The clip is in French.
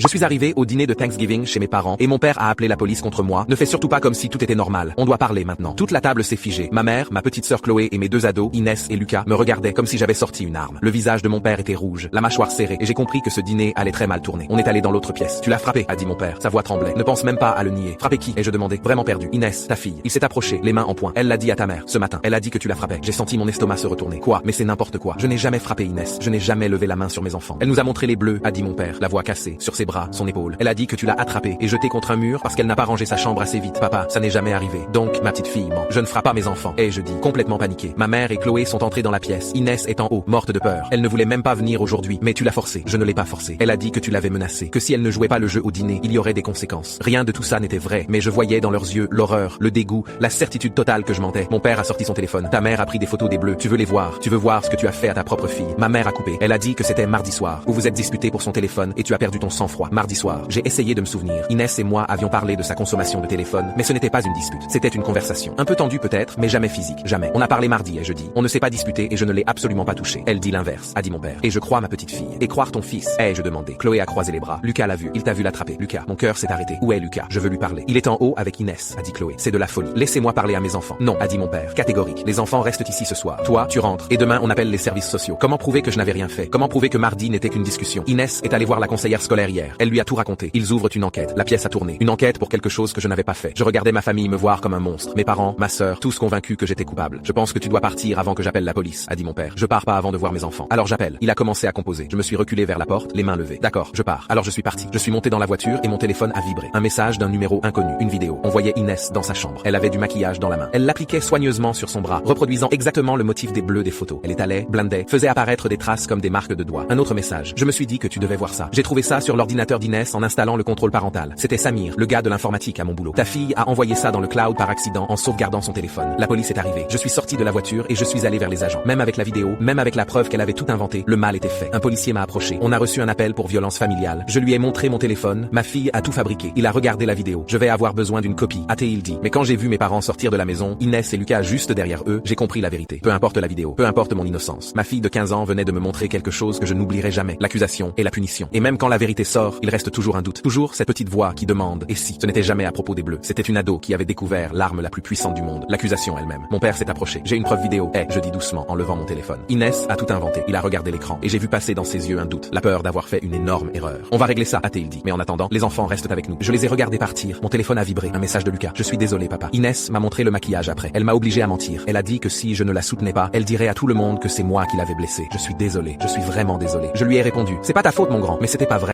Je suis arrivé au dîner de Thanksgiving chez mes parents et mon père a appelé la police contre moi. Ne fais surtout pas comme si tout était normal. On doit parler maintenant. Toute la table s'est figée. Ma mère, ma petite sœur Chloé et mes deux ados, Inès et Lucas, me regardaient comme si j'avais sorti une arme. Le visage de mon père était rouge, la mâchoire serrée et j'ai compris que ce dîner allait très mal tourner. On est allé dans l'autre pièce. Tu l'as frappé, a dit mon père. Sa voix tremblait. Ne pense même pas à le nier. Frapper qui? Ai-je demandé. Vraiment perdu. Inès, ta fille. Il s'est approché, les mains en poing. Elle l'a dit à ta mère. Ce matin, elle a dit que tu la frappais. J'ai senti mon estomac se retourner. Quoi? Mais c'est n'importe quoi. Je n'ai jamais frappé Inès. Je n'ai jamais levé la main sur mes enfants. Elle nous a montré les bleus, a dit mon père, la voix cassée, sur ses bras, son épaule. Elle a dit que tu l'as attrapée et jetée contre un mur parce qu'elle n'a pas rangé sa chambre assez vite. Papa, ça n'est jamais arrivé. Donc, ma petite fille ment. Je ne frappe pas mes enfants. Et je dis, complètement paniqué. Ma mère et Chloé sont entrées dans la pièce. Inès est en haut, morte de peur. Elle ne voulait même pas venir aujourd'hui, mais tu l'as forcée. Je ne l'ai pas forcée. Elle a dit que tu l'avais menacée, que si elle ne jouait pas le jeu au dîner, il y aurait des conséquences. Rien de tout ça n'était vrai, mais je voyais dans leurs yeux l'horreur, le dégoût, la certitude totale que je mentais. Mon père a sorti son téléphone. Ta mère a pris des photos des bleus. Tu veux les voir. Tu veux voir ce que tu as fait à ta propre fille. Ma mère a coupé. Elle a dit que c'était mardi soir. Vous vous êtes disputé pour son téléphone et tu as perdu ton sang-froid. Mardi soir. J'ai essayé de me souvenir. Inès et moi avions parlé de sa consommation de téléphone, mais ce n'était pas une dispute. C'était une conversation. Un peu tendue peut-être, mais jamais physique. Jamais. On a parlé mardi et je dis. On ne s'est pas disputé et je ne l'ai absolument pas touché. Elle dit l'inverse, a dit mon père. Et je crois ma petite fille. Et croire ton fils. Je demandais. Chloé a croisé les bras. Lucas l'a vu. Il t'a vu l'attraper. Lucas. Mon cœur s'est arrêté. Où est Lucas? Je veux lui parler. Il est en haut avec Inès, a dit Chloé. C'est de la folie. Laissez-moi parler à mes enfants. Non, a dit mon père. Catégorique. Les enfants restent ici ce soir. Toi, tu rentres. Et demain, on appelle les services sociaux. Comment prouver que je n'avais rien fait? Comment prouver que mardi n'était qu'une discussion? Inès est allée voir la conseillère scolaire hier. Elle lui a tout raconté. Ils ouvrent une enquête. La pièce a tourné. Une enquête pour quelque chose que je n'avais pas fait. Je regardais ma famille me voir comme un monstre. Mes parents, ma sœur, tous convaincus que j'étais coupable. Je pense que tu dois partir avant que j'appelle la police, a dit mon père. Je pars pas avant de voir mes enfants. Alors j'appelle. Il a commencé à composer. Je me suis reculé vers la porte, les mains levées. D'accord, je pars. Alors je suis parti. Je suis monté dans la voiture et mon téléphone a vibré. Un message d'un numéro inconnu. Une vidéo. On voyait Inès dans sa chambre. Elle avait du maquillage dans la main. Elle l'appliquait soigneusement sur son bras, reproduisant exactement le motif des bleus des photos. Elle étalait, blindait, faisait apparaître des traces comme des marques de doigts. Un autre message. Je me suis dit que tu devais voir ça. J'ai trouvé ça sur l'ordinateur d'Inès en installant le contrôle parental. C'était Samir, le gars de l'informatique à mon boulot. Ta fille a envoyé ça dans le cloud par accident en sauvegardant son téléphone. La police est arrivée. Je suis sorti de la voiture et je suis allé vers les agents. Même avec la vidéo, même avec la preuve qu'elle avait tout inventé, le mal était fait. Un policier m'a approché. On a reçu un appel pour violence familiale. Je lui ai montré mon téléphone. Ma fille a tout fabriqué. Il a regardé la vidéo. Je vais avoir besoin d'une copie, a-t-il dit. Mais quand j'ai vu mes parents sortir de la maison, Inès et Lucas juste derrière eux, j'ai compris la vérité. Peu importe la vidéo, peu importe mon innocence. Ma fille de 15 ans venait de me montrer quelque chose que je n'oublierai jamais. L'accusation et la punition. Et même quand la vérité sort, il reste toujours un doute. Toujours cette petite voix qui demande, et si? Ce n'était jamais à propos des bleus. C'était une ado qui avait découvert l'arme la plus puissante du monde. L'accusation elle-même. Mon père s'est approché. J'ai une preuve vidéo. Je dis doucement en levant mon téléphone. Inès a tout inventé. Il a regardé l'écran et j'ai vu passer dans ses yeux un doute. La peur d'avoir fait une énorme erreur. On va régler ça, a-t-il dit. Mais en attendant, les enfants restent avec nous. Je les ai regardés partir. Mon téléphone a vibré. Un message de Lucas. Je suis désolé, papa. Inès m'a montré le maquillage après. Elle m'a obligé à mentir. Elle a dit que si je ne la soutenais pas, elle dirait à tout le monde que c'est moi qui l'avais blessée. Je suis désolé. Je suis vraiment désolé. Je lui ai répondu. C'est pas ta faute, mon grand. Mais c'était pas vrai.